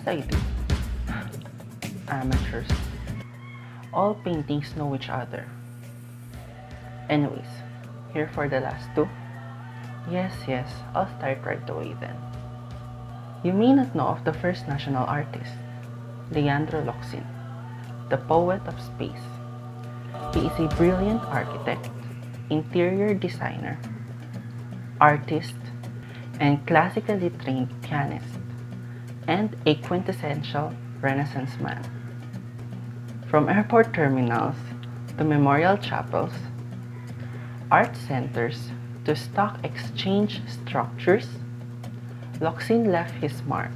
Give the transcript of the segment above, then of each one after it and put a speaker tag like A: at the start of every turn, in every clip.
A: Yes, I do. Amateurs. All paintings know each other. Anyways, here for the last two. Yes, I'll start right away then. You may not know of the first national artist, Leandro Locsin, the poet of space. He is a brilliant architect, interior designer, artist, and classically trained pianist, and a quintessential Renaissance man. From airport terminals to memorial chapels, art centers to stock exchange structures, Locsin left his mark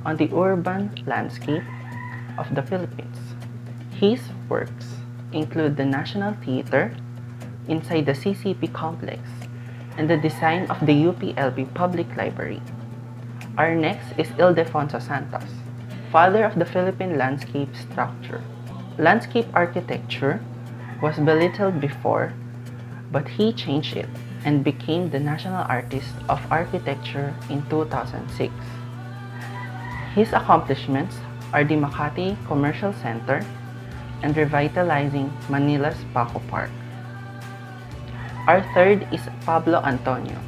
A: on the urban landscape of the Philippines. His works include the National Theater inside the CCP complex and the design of the UPLB Public Library. Our next is Ildefonso Santos, father of the Philippine landscape structure. Landscape architecture was belittled before, but he changed it and became the National Artist of Architecture in 2006. His accomplishments are the Makati Commercial Center and revitalizing Manila's Paco Park. Our third is Pablo Antonio,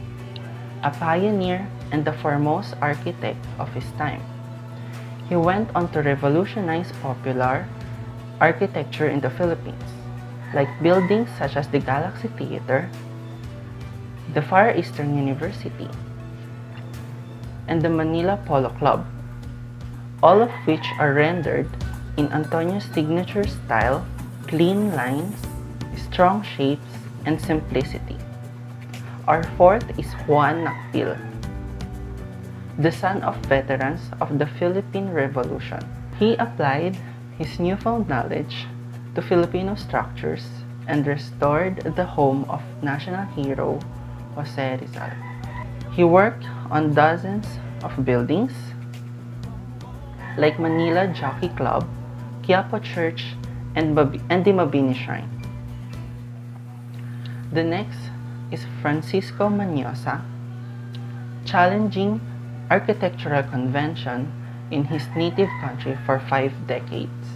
A: a pioneer and the foremost architect of his time. He went on to revolutionize popular architecture in the Philippines, like buildings such as the Galaxy Theater, the Far Eastern University, and the Manila Polo Club, all of which are rendered in Antonio's signature style, clean lines, strong shapes, and simplicity. Our fourth is Juan Nactil, the son of veterans of the Philippine Revolution. He applied his newfound knowledge to Filipino structures and restored the home of national hero Jose Rizal. He worked on dozens of buildings like Manila Jockey Club, Quiapo Church, and the Mabini Shrine. The next is Francisco Manyosa, challenging architectural convention in his native country for 5 decades.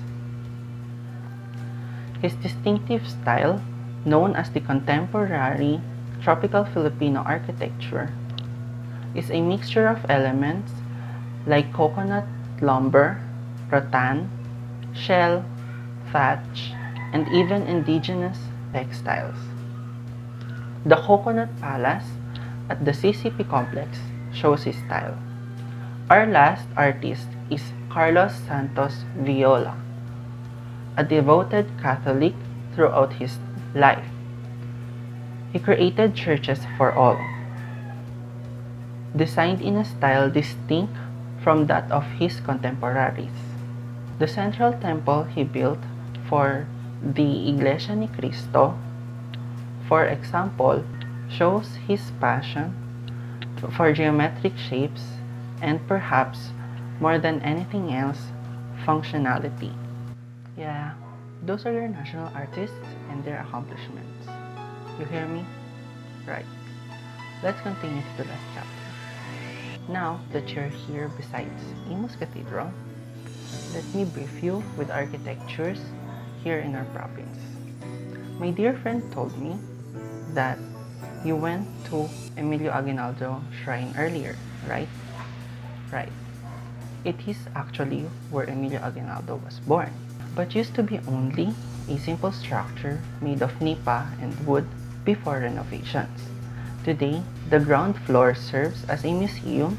A: His distinctive style, known as the contemporary tropical Filipino architecture, is a mixture of elements like coconut lumber, rattan, shell, thatch, and even indigenous textiles. The Coconut Palace at the CCP complex shows his style. Our last artist is Carlos Santos Viola, a devoted Catholic throughout his life. He created churches for all, designed in a style distinct from that of his contemporaries. The central temple he built for the Iglesia ni Cristo, for example, shows his passion for geometric shapes and perhaps, more than anything else, functionality. Yeah, those are your national artists and their accomplishments. You hear me? Right. Let's continue to the last chapter. Now that you're here besides Imus Cathedral, let me brief you with architectures here in our province. My dear friend told me that you went to Emilio Aguinaldo Shrine earlier, right? Right. It is actually where Emilio Aguinaldo was born, but used to be only a simple structure made of nipa and wood before renovations. Today, the ground floor serves as a museum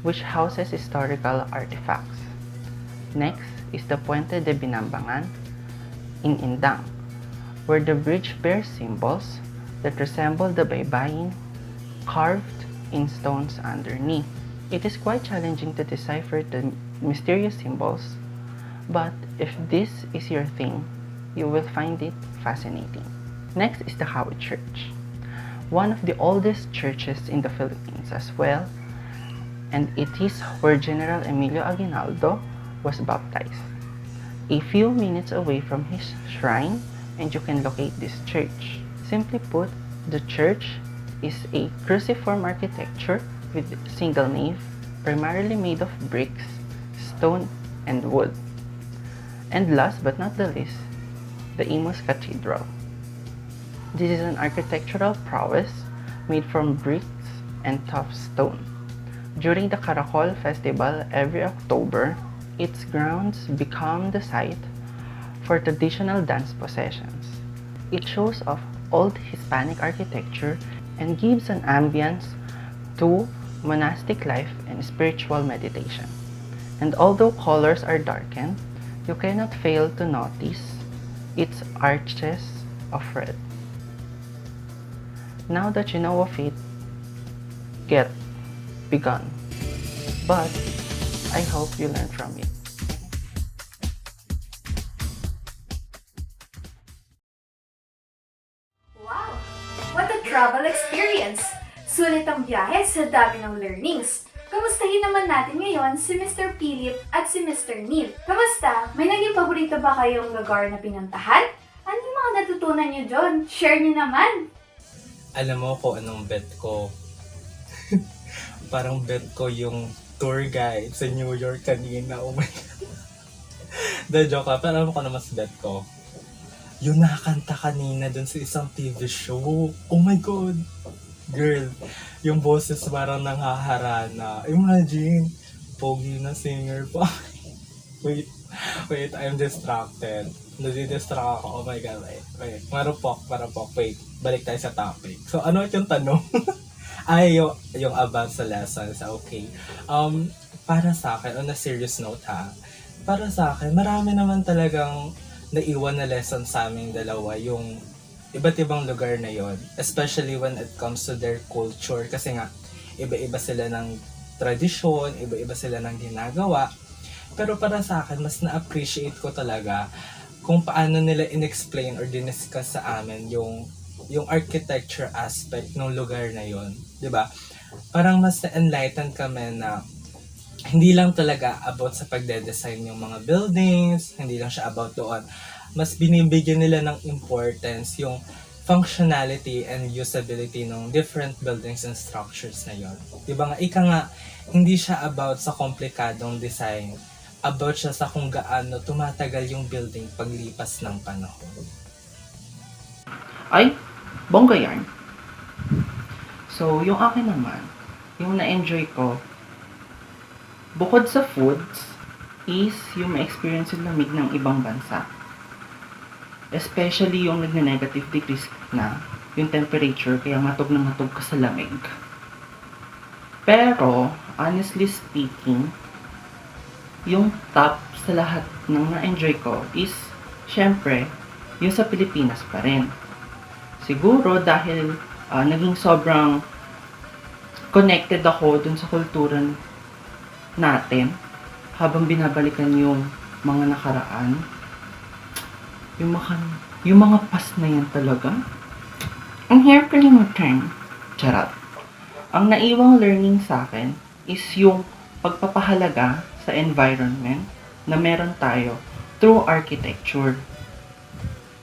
A: which houses historical artifacts. Next is the Puente de Binambangan in Indang, where the bridge bears symbols that resemble the baybayin carved in stones underneath. It is quite challenging to decipher the mysterious symbols, but if this is your thing, you will find it fascinating. Next is the Kawit Church, one of the oldest churches in the Philippines as well, and it is where General Emilio Aguinaldo was baptized. A few minutes away from his shrine, and you can locate this church. Simply put, the church is a cruciform architecture with single nave, primarily made of bricks, stone and wood. And last but not the least, the Imus Cathedral. This is an architectural prowess made from bricks and tough stone. During the Caracol Festival every October, its grounds become the site for traditional dance processions. It shows off old Hispanic architecture and gives an ambience to monastic life and spiritual meditation. And although colors are darkened, you cannot fail to notice its arches of red. Now that you know of it, get begun. But I hope you learn from it.
B: Wow! What a travel experience! Sulit ang biyahe sa dami ng learnings. Kamustahin naman natin ngayon si Mr. Philip at si Mr. Neil. Kamusta? May naging paborito ba kayong lugar na pinuntahan? Ano yung mga natutunan nyo dyan? Share nyo naman!
C: Alam mo kung anong bet ko. Parang bet ko yung tour guide sa New York kanina. Oh my God. The joke ka. Pero alam mo kung ano mas bet ko? Yung nakakanta kanina dun sa isang TV show. Oh my God. Girl, yung boses parang nanghaharana. Imagine, pogi na singer pa. Wait, I'm distracted. Nadidistract ako. Oh my God, wait. Marupok. Wait, balik tayo sa topic. So, ano yung tanong? Ay, yung about sa lessons. Okay. Para sa akin, on a serious note ha, para sa akin, marami naman talagang naiwan na lesson sa aming dalawa. Yung iba't ibang lugar na yon, especially when it comes to their culture, kasi nga iba-iba sila ng tradisyon, iba-iba sila ng ginagawa. Pero para sa akin, mas na-appreciate ko talaga kung paano nila in-explain or diniscuss sa amin yung architecture aspect ng lugar na yon, 'di ba? Parang mas na-enlighten kami na hindi lang talaga about sa pagde-design yung mga buildings, hindi lang siya about doon. Mas binibigyan nila ng importance yung functionality and usability ng different buildings and structures na yon. Diba nga, hindi siya about sa komplikadong design, about siya sa kung gaano tumatagal yung building paglipas ng panahon.
A: Ay, bongga yarn. So, yung akin naman, yung na-enjoy ko, bukod sa foods, is yung ma-experience yung lamig ng ibang bansa. Especially yung nagne-negative degrees na yung temperature, kaya matog na matog ka sa lamig. Pero, honestly speaking, yung top sa lahat ng na-enjoy ko is, syempre, yung sa Pilipinas pa rin. Siguro dahil naging sobrang connected ako dun sa kultura natin habang binabalikan yung mga nakaraan. Yung mga past na yan talaga. Ang hirap kalimutan. Charot. Ang naiwang learning sa akin is yung pagpapahalaga sa environment na meron tayo through architecture.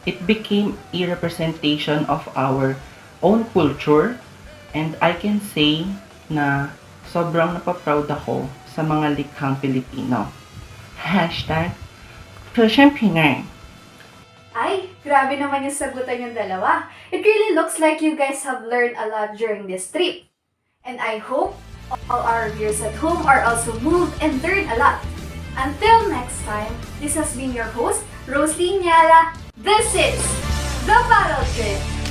A: It became a representation of our own culture, and I can say na sobrang napaproud ako sa mga likhang Pilipino. Hashtag Pushing Pinay.
B: Ay, grabe naman yung sagutan yung dalawa. It really looks like you guys have learned a lot during this trip. And I hope all our viewers at home are also moved and learned a lot. Until next time, this has been your host, Rosalie Nyala. This is The Battle Trip.